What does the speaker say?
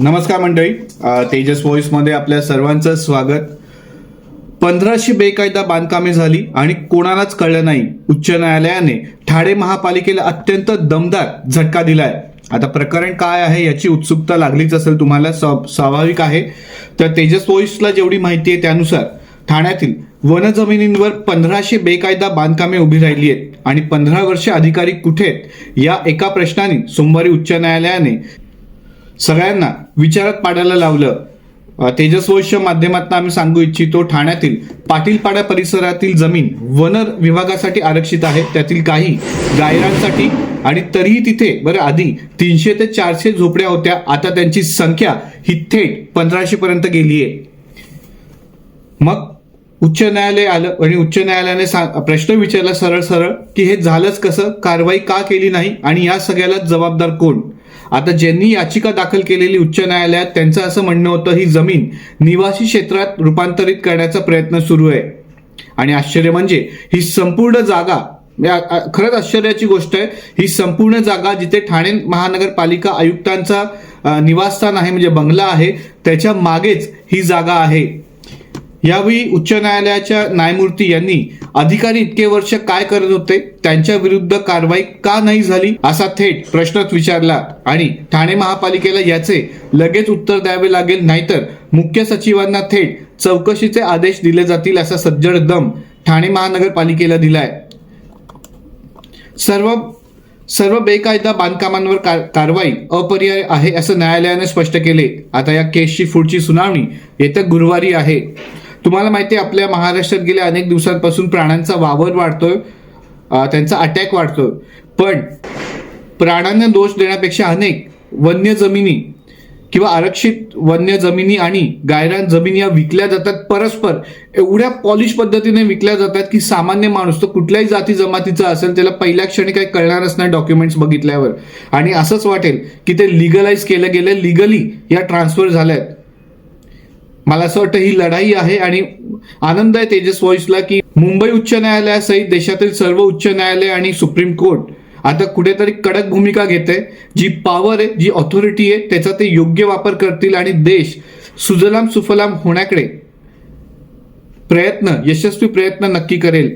नमस्कार मंडळी, तेजस व्हॉइस मध्ये आपल्या सर्वांचं स्वागत. 1500 बेकायदा बांधकामे झाली आणि कोणालाच कळलं नाही. उच्च न्यायालयाने ठाणे महापालिकेला अत्यंत दमदार झटका दिलाय. आता प्रकरण काय आहे याची उत्सुकता लागलीच असेल तुम्हाला, स्वाभाविक आहे. तर तेजस व्हॉइसला जेवढी माहिती आहे त्यानुसार ठाण्यातील वन जमिनींवर 1500 बेकायदा बांधकामे उभी राहिली आहेत आणि 15 वर्ष अधिकारी कुठे आहेत या एका प्रश्नाने सोमवारी उच्च न्यायालयाने सगळ्यांना विचारात पाडायला लावलं. तेजस व्हॉइसच्या माध्यमातून आम्ही सांगू इच्छितो, ठाण्यातील पाटीलपाडा परिसरातील जमीन वन विभागासाठी आरक्षित आहे, त्यातील काही गायरांसाठी. आणि तरीही तिथे बरं आधी 300 ते 400 झोपड्या होत्या, आता त्यांची संख्या ही थेट 1500 पर्यंत गेली आहे. मग उच्च न्यायालय आलं आणि उच्च न्यायालयाने प्रश्न विचारला सरळ सरळ की हे झालंच कसं, कारवाई का केली नाही आणि या सगळ्याला जबाबदार कोण. आता ज्यांनी याचिका दाखल केलेली उच्च न्यायालयात त्यांचं असं म्हणणं होतं ही जमीन निवासी क्षेत्रात रूपांतरित करण्याचा प्रयत्न सुरू आहे. आणि आश्चर्य म्हणजे ही संपूर्ण जागा, खरंच आश्चर्याची गोष्ट आहे, ही संपूर्ण जागा जिथे ठाणे महानगरपालिका आयुक्तांचा निवासस्थान आहे म्हणजे बंगला आहे, त्याच्या मागेच ही जागा आहे. यावेळी उच्च न्यायालयाच्या न्यायमूर्ती यांनी अधिकारी इतके वर्ष काय करत होते, त्यांच्या विरुद्ध कारवाई का नाही झाली असा थेट प्रश्नच विचारला. आणि ठाणे महापालिकेला याचे लगेच उत्तर द्यावे लागेल, नाहीतर मुख्य सचिवांना थेट चौकशीचे आदेश दिले जातील असा सज्जड दम ठाणे महानगरपालिकेला दिलाय. सर्व बेकायदा बांधकामांवर कारवाई अपरिहार्य आहे असं न्यायालयाने स्पष्ट केले. आता या केसची पुढची सुनावणी येत्या गुरुवारी आहे. तुम्हाला माहिती आहे आपल्या महाराष्ट्रात गेल्या अनेक दिवसांपासून प्राण्यांचा वावर वाढतोय, त्यांचा अटॅक वाढतोय. पण प्राण्यांना दोष देण्यापेक्षा अनेक वन्य जमिनी किंवा आरक्षित वन्य जमिनी आणि गायरान जमिनी या विकल्या जातात, परस्पर एवढ्या पॉलिश पद्धतीने विकल्या जातात की सामान्य माणूस तो कुठल्याही जाती जमातीचा असेल त्याला पहिल्या क्षणी काही कळणारच नाही डॉक्युमेंट्स बघितल्यावर, आणि असंच वाटेल की ते लिगलाइज केलं गेलं, लिगली या ट्रान्सफर झाल्यात. मला असं वाटतं ही लढाई आहे आणि आनंद आहे तेजस व्हॉइसला की मुंबई उच्च न्यायालयासहित देशातील सर्व उच्च न्यायालय आणि सुप्रीम कोर्ट आता कुठेतरी कडक भूमिका घेते. जी पॉवर आहे, जी ऑथॉरिटी आहे, त्याचा ते योग्य वापर करतील आणि देश सुजलाम सुफलाम होण्याकडे यशस्वी प्रयत्न नक्की करेल.